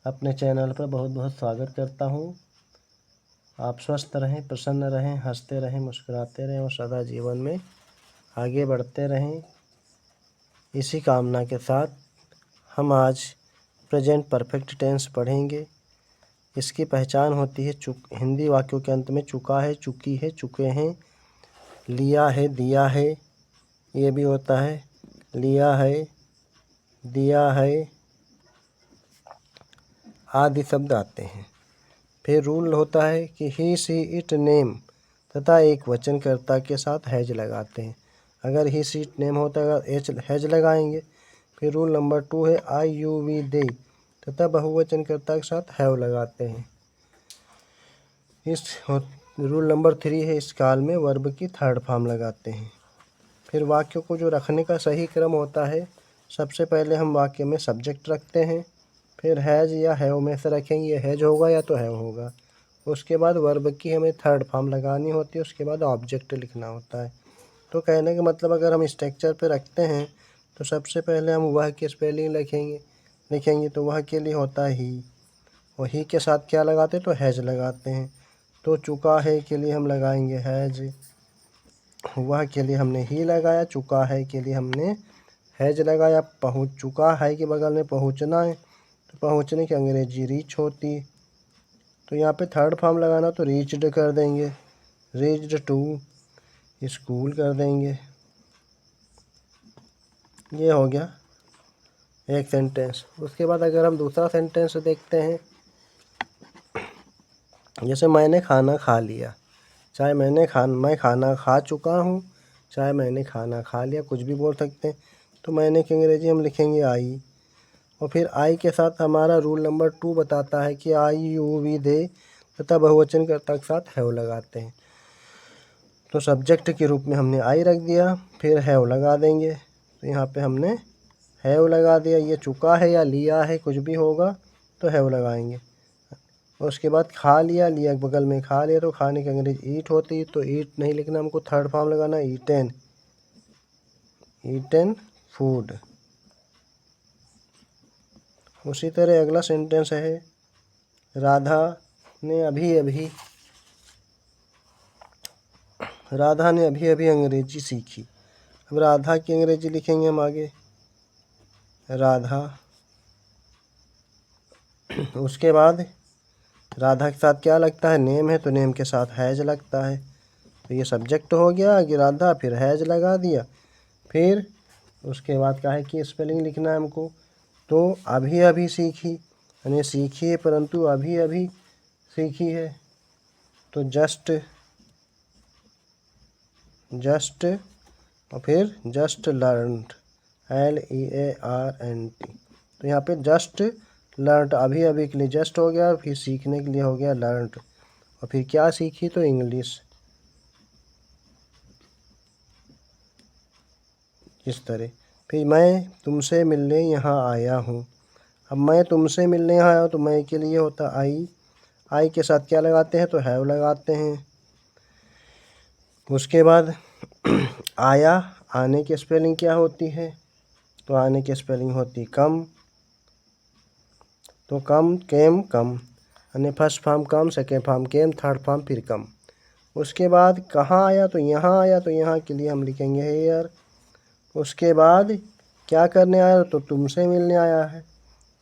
अपने चैनल पर बहुत बहुत स्वागत करता हूँ। आप स्वस्थ रहें, प्रसन्न रहें, हंसते रहें, मुस्कुराते रहें और सदा जीवन में आगे बढ़ते रहें। इसी कामना के साथ हम आज प्रेजेंट परफेक्ट टेंस पढ़ेंगे। इसकी पहचान होती है हिंदी वाक्यों के अंत में चुका है, चुकी है, चुके हैं, लिया है, दिया है, ये भी होता है। लिया है, दिया है आदि शब्द आते हैं। फिर रूल होता है कि ही, सी, इट, नेम तथा एक वचनकर्ता के साथ हैज लगाते हैं। अगर ही, सी, इट, नेम होता है हैज लगाएंगे। फिर रूल नंबर 2 है आई, यू, वी, दे तथा बहुवचनकर्ता के साथ हैव लगाते हैं। रूल नंबर 3 है इस काल में वर्ब की थर्ड फॉर्म लगाते हैं। फिर वाक्य को जो रखने का सही क्रम होता है, सबसे पहले हम वाक्य में सब्जेक्ट रखते हैं, फिर हैज या हैव में से रखेंगे, हैज होगा या तो हैव होगा। उसके बाद वर्ब की हमें थर्ड फॉर्म लगानी होती है, उसके बाद ऑब्जेक्ट लिखना होता है। तो कहने का मतलब अगर हम स्ट्रक्चर पे रखते हैं तो सबसे पहले हम वह की स्पेलिंग लिखेंगे तो वह के लिए होता है ही, और ही के साथ क्या लगाते हैं तो हैज लगाते हैं। तो चुका है के लिए हम लगाएंगे हैज, वह के लिए हमने ही लगाया, चुका है के लिए हमने हैज लगाया। पहुंच चुका है के बगल में पहुंचना है तो पहुंचने की अंग्रेजी रीच होती। तो यहाँ पे थर्ड फॉर्म लगाना तो रीच्ड कर देंगे, रीच्ड टू स्कूल कर देंगे। ये हो गया एक सेंटेंस। उसके बाद अगर हम दूसरा सेंटेंस देखते हैं, जैसे मैंने खाना खा लिया, चाहे मैं खाना खा चुका हूँ, चाहे मैंने खाना खा लिया, कुछ भी बोल सकते हैं। तो मैंने की अंग्रेजी हम लिखेंगे आई, और फिर आई के साथ हमारा रूल नंबर 2 बताता है कि आई, यू, वी, दे तथा बहुवचनकर्ता के साथ हैव लगाते हैं। तो सब्जेक्ट के रूप में हमने आई रख दिया, फिर हैव लगा देंगे। तो यहाँ पे हमने हैव लगा दिया। ये चुका है या लिया है, कुछ भी होगा तो हैव लगाएंगे। उसके बाद खा लिया, लिया बगल में खा लिया तो खाने की अंग्रेजी ईट होती है, तो ईट नहीं लिखना, हमको थर्ड फॉर्म लगाना ईटन, ईटन फूड। उसी तरह अगला सेंटेंस है राधा ने अभी अभी अंग्रेजी सीखी। अब राधा की अंग्रेजी लिखेंगे हम आगे राधा। उसके बाद राधा के साथ क्या लगता है, नेम है तो नेम के साथ हैज लगता है। तो ये सब्जेक्ट हो गया कि राधा, फिर हैज लगा दिया। फिर उसके बाद क्या है कि स्पेलिंग लिखना है हमको। तो अभी सीखी यानी सीखी है परंतु अभी सीखी है, तो जस्ट और फिर जस्ट लर्नड, LEARNT। तो यहाँ पे जस्ट लर्नड अभी के लिए जस्ट हो गया, फिर सीखने के लिए हो गया लर्नड, और फिर क्या सीखी तो इंग्लिश। इस तरह फिर मैं तुमसे मिलने यहाँ आया हूँ। अब मैं तुमसे मिलने यहाँ आया हूँ तो मैं के लिए होता आई के साथ क्या लगाते हैं तो हैव लगाते हैं। उसके बाद आया, आने की स्पेलिंग क्या होती है तो आने की स्पेलिंग होती कम। तो कम, केम, कम यानी फर्स्ट फॉर्म कम, सेकेंड फॉर्म केम, थर्ड फॉर्म फिर कम। उसके बाद कहाँ आया तो यहाँ के लिए हम लिखेंगे हेयर। उसके बाद क्या करने आया तो तुमसे मिलने आया है,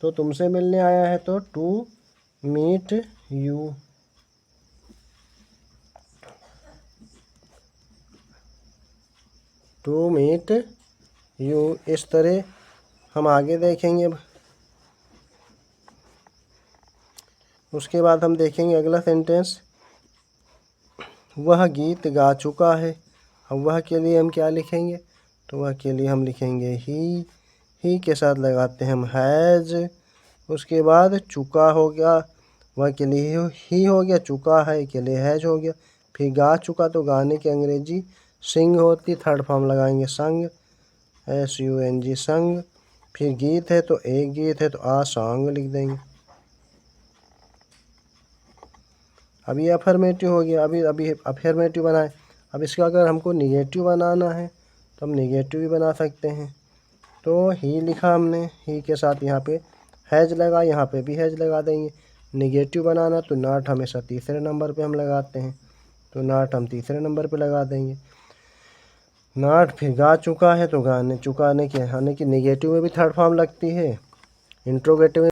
तो तुमसे मिलने आया है तो to meet you. To meet you. इस तरह हम आगे देखेंगे। उसके बाद हम देखेंगे अगला सेंटेंस, वह गीत गा चुका है। अब वह के लिए हम क्या लिखेंगे तो वह के लिए हम लिखेंगे ही के साथ लगाते हैं हम हैज। उसके बाद चुका हो गया, वह के लिए ही हो गया, चुका है के लिए हैज हो गया। फिर गा चुका तो गाने की अंग्रेजी सिंग होती, थर्ड फॉर्म लगाएंगे संग, SUNG संग। फिर गीत है तो एक गीत है तो आ सॉन्ग लिख देंगे। अब ये अफर्मेटिव हो गया। अभी अफर्मेटिव बनाए। अब इसका अगर हमको निगेटिव बनाना है तो हम निगेटिव भी बना सकते हैं। तो ही लिखा हमने, ही के साथ यहाँ पे हैज लगा, यहाँ पे भी हैज लगा देंगे। निगेटिव बनाना तो नॉट हमेशा तीसरे नंबर पे हम लगाते हैं, तो नॉट हम तीसरे नंबर पे लगा देंगे। नॉट फिर गा चुका है तो गाने चुकाने के यानी कि निगेटिव में भी थर्ड फॉर्म लगती है, इंट्रोगेटिव में